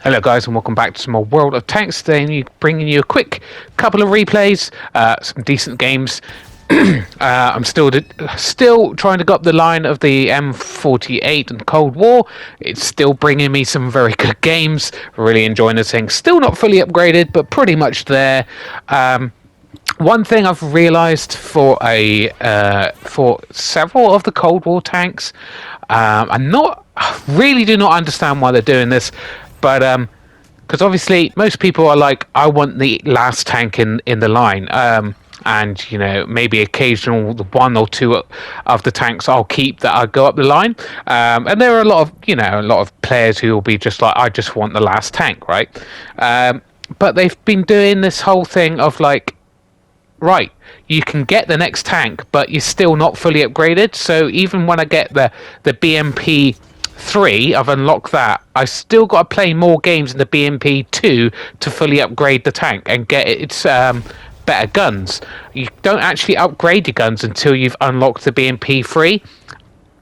Hello, guys, and welcome back to some more World of Tanks. Today, bringing you a quick couple of replays, some decent games. I'm still trying to go up the line of the M48 and Cold War. It's still bringing me some very good games. Really enjoying this thing. Still not fully upgraded, but pretty much there. One thing I've realised for several of the Cold War tanks, really do not understand why they're doing this, but because obviously most people are like, I want the last tank in the line, and maybe occasional one or two of the tanks I'll keep that I go up the line, and there are a lot of players who will be just like, I just want the last tank, right? But they've been doing this whole thing of like, right, you can get the next tank, but you're still not fully upgraded. So even when I get the BMP 3, I've unlocked that, I still got to play more games in the BMP 2 to fully upgrade the tank and get its better guns. You don't actually upgrade your guns until you've unlocked the BMP 3.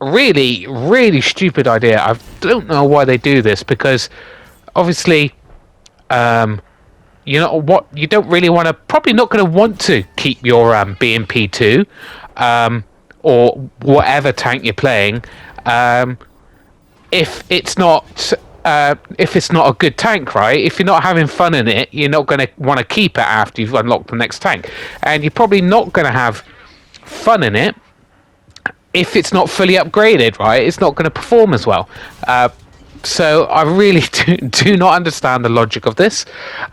Really, really stupid idea. I don't know why they do this, because obviously, you know what? You don't really want to. Probably not going to want to keep your BMP2 or whatever tank you're playing if it's not a good tank, right? If you're not having fun in it, you're not going to want to keep it after you've unlocked the next tank, and you're probably not going to have fun in it if it's not fully upgraded, right? It's not going to perform as well. So I really do not understand the logic of this.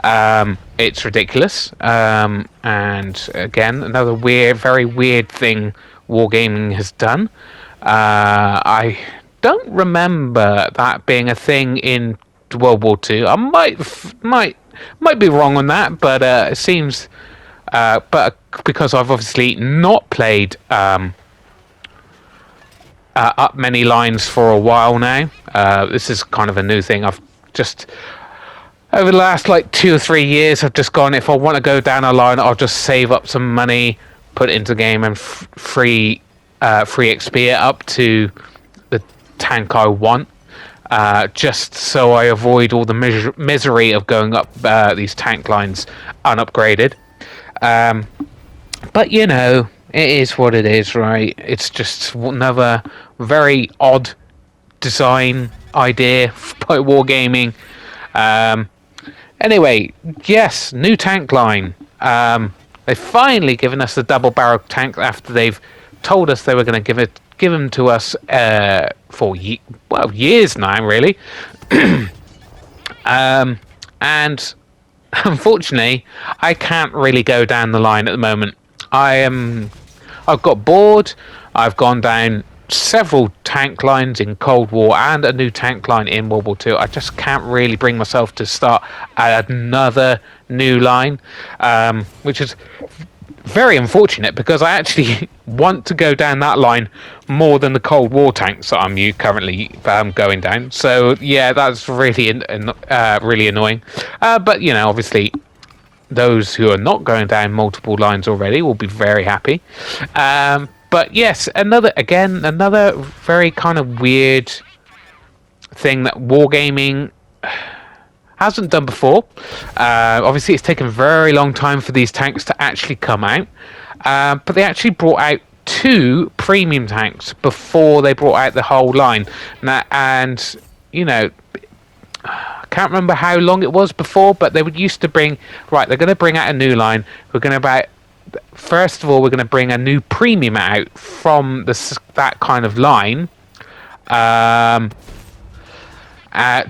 It's ridiculous. And again, another very weird thing Wargaming has done. I don't remember that being a thing in World War II. I might be wrong on that, but it seems. But because I've obviously not played up many lines for a while now. This is kind of a new thing. I've just, over the last 2 or 3 years, I've just gone, if I want to go down a line, I'll just save up some money, put it into the game, and free XP it up to the tank I want. Just so I avoid all the misery of going up these tank lines unupgraded. But it is what it is, right? It's just another very odd design idea by Wargaming. Anyway, yes, new tank line. They've finally given us the double barrel tank after they've told us they were going to give them to us for years now, really. And unfortunately, I can't really go down the line at the moment. I've got bored. I've gone down several tank lines in Cold War and a new tank line in World War II. I just can't really bring myself to start another new line, which is very unfortunate, because I actually want to go down that line more than the Cold War tanks that I'm currently going down. So yeah, that's really really annoying. But obviously, those who are not going down multiple lines already will be very happy. But yes, another very kind of weird thing that Wargaming hasn't done before. Obviously, it's taken a very long time for these tanks to actually come out. But they actually brought out 2 premium tanks before they brought out the whole line. And I can't remember how long it was before, but they would used to bring, right, they're going to bring out a new line. First of all, we're going to bring a new premium out from that kind of line,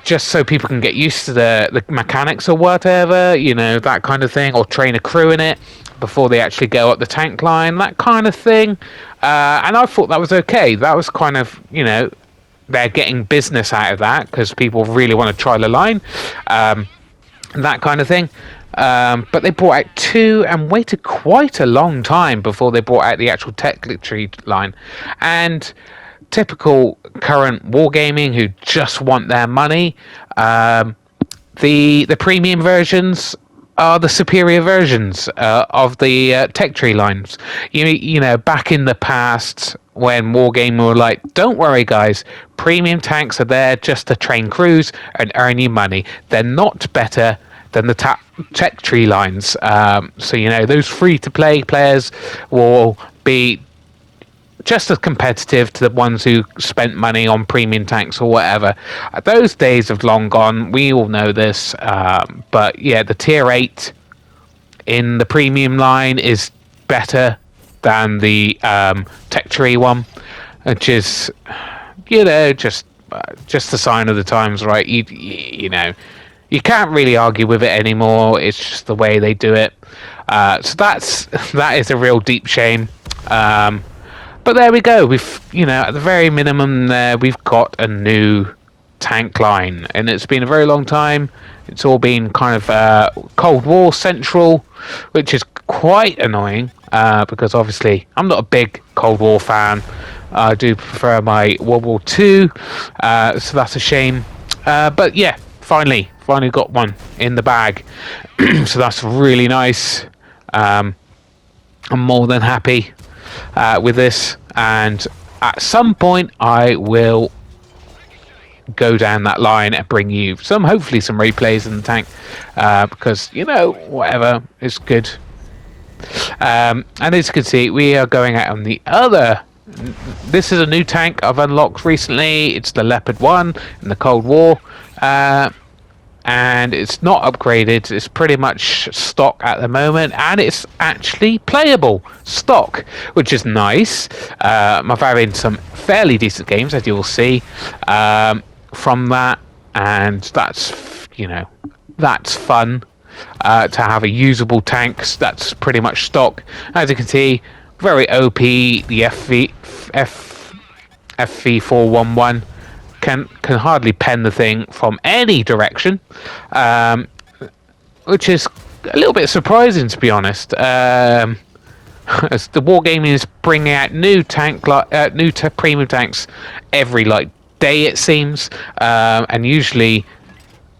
just so people can get used to the mechanics or whatever, that kind of thing, or train a crew in it before they actually go up the tank line, that kind of thing. And I thought that was okay. That was kind of, they're getting business out of that because people really want to try the line, that kind of thing. But they brought out 2 and waited quite a long time before they brought out the actual Technically line. And typical current Wargaming, who just want their money, the premium versions are the superior versions of the tech tree lines. You know, back in the past when Wargaming were like, don't worry guys, premium tanks are there just to train crews and earn you money. They're not better than the tech tree lines. So, you know, those free-to-play players will be just as competitive to the ones who spent money on premium tanks or whatever. Those days have long gone. We all know this. But yeah, the tier 8 in the premium line is better than the tech tree one, which is, you know, just a sign of the times, right? You know, you can't really argue with it anymore. It's just the way they do it. So that is a real deep shame. But there we go. We've, you know, at the very minimum there, we've got a new tank line, and it's been a very long time. It's all been kind of Cold War central, which is quite annoying because obviously I'm not a big Cold War fan. I do prefer my World War II, so that's a shame. But yeah, finally got one in the bag, so that's really nice. I'm more than happy with this, and at some point I will go down that line and bring you hopefully some replays in the tank, because, you know, whatever is good. And as you can see, we are going out on the other. This is a new tank I've unlocked recently. It's the Leopard 1 in the Cold War, and it's not upgraded. It's pretty much stock at the moment, and it's actually playable stock, which is nice. I'm having some fairly decent games, as you will see, from that, and that's, you know, that's fun to have a usable tank that's pretty much stock. As you can see, very OP. The FV411 can hardly pen the thing from any direction, which is a little bit surprising, to be honest. As the Wargaming is bringing out new premium tanks every day, it seems, and usually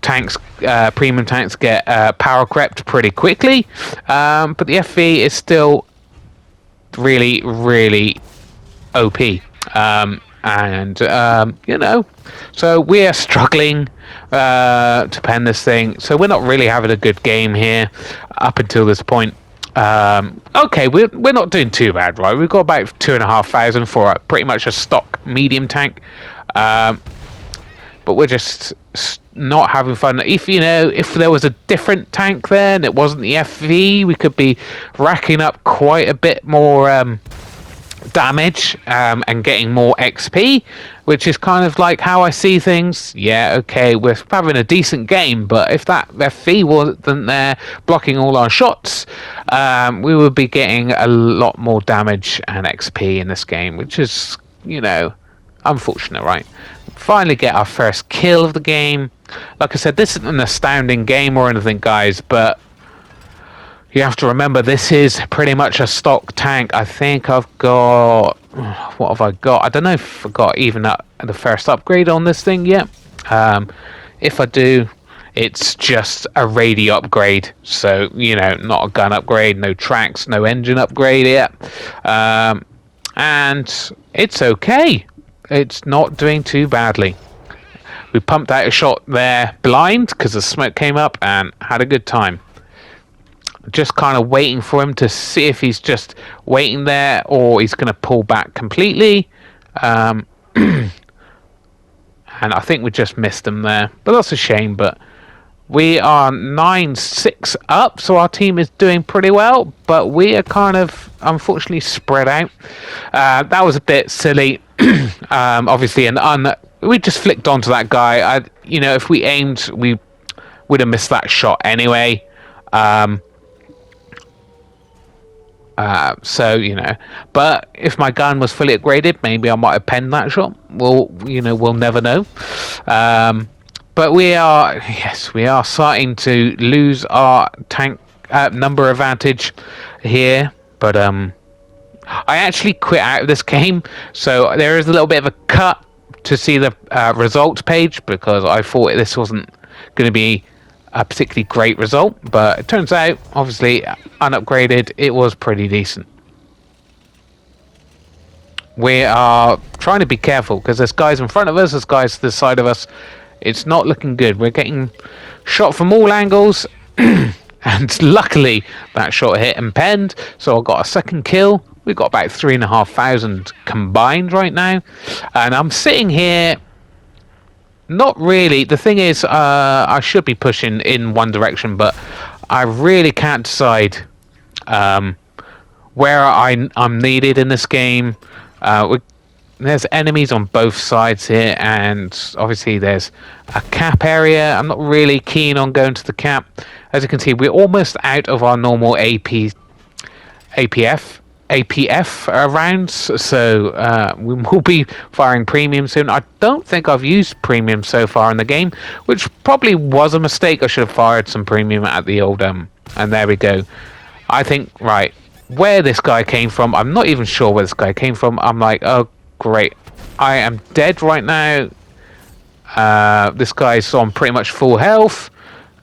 premium tanks get power crept pretty quickly, but the FV is still really, really OP. And you know, so we are struggling to pen this thing, so we're not really having a good game here up until this point. Okay, we're not doing too bad, right? We've got about 2,500 for pretty much a stock medium tank, but we're just not having fun. If there was a different tank there and it wasn't the FV, we could be racking up quite a bit more damage and getting more XP, which is kind of like how I see things. Yeah, okay, we're having a decent game, but if that FV wasn't there blocking all our shots, we would be getting a lot more damage and XP in this game, which is, you know, unfortunate, right? Finally get our first kill of the game. Like I said, this isn't an astounding game or anything, guys, but you have to remember this is pretty much a stock tank. I think I've got... What have I got? I don't know if I got even the first upgrade on this thing yet. If I do, it's just a radio upgrade. So, you know, not a gun upgrade, no tracks, no engine upgrade yet. And it's okay. It's not doing too badly. We pumped out a shot there blind because the smoke came up and had a good time. Just kind of waiting for him to see if he's just waiting there or he's going to pull back completely. And I think we just missed him there. But that's a shame. But we are 9-6 up, so our team is doing pretty well. But we are kind of, unfortunately, spread out. That was a bit silly. Obviously, we just flicked onto that guy. If we aimed, we would have missed that shot anyway. But if my gun was fully upgraded, maybe I might have penned that shot. We'll never know. But we are starting to lose our tank number advantage here. But I actually quit out of this game, so there is a little bit of a cut to see the results page because I thought this wasn't going to be a particularly great result, but it turns out, obviously, unupgraded, it was pretty decent. We are trying to be careful because there's guys in front of us, there's guys to the side of us. It's not looking good. We're getting shot from all angles, and luckily that shot hit and penned, so I got a second kill. We've got about 3,500 combined right now, and I'm sitting here. Not really. The thing is, I should be pushing in one direction, but I really can't decide where I'm needed in this game. There's enemies on both sides here, and obviously there's a cap area. I'm not really keen on going to the cap. As you can see, we're almost out of our normal APF rounds, so we will be firing premium soon. I don't think I've used premium so far in the game, which probably was a mistake. I should have fired some premium at the old and there we go. I think, right, where this guy came from, I'm not even sure where this guy came from. I'm like, oh great, I am dead right now. This guy's on pretty much full health,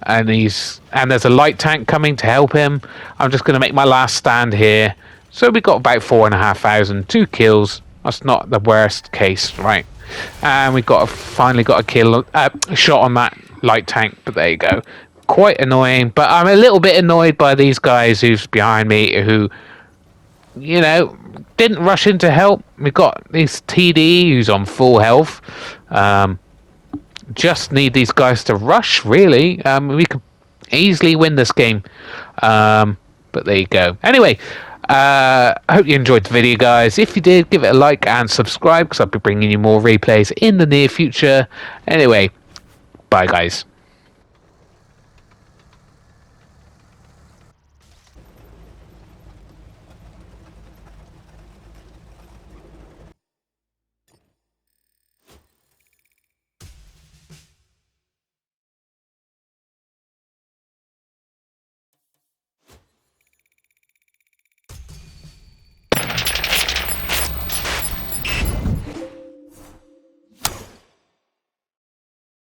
and there's a light tank coming to help him. I'm just going to make my last stand here. So we got about 4,500, 2 kills. That's not the worst case, right? And we finally got a kill, shot on that light tank. But there you go. Quite annoying. But I'm a little bit annoyed by these guys who's behind me, who, didn't rush in to help. We got this TD who's on full health. Just need these guys to rush. Really, we could easily win this game. But there you go. Anyway. I hope you enjoyed the video, guys. If you did, give it a like and subscribe, because I'll be bringing you more replays in the near future. Anyway, bye guys.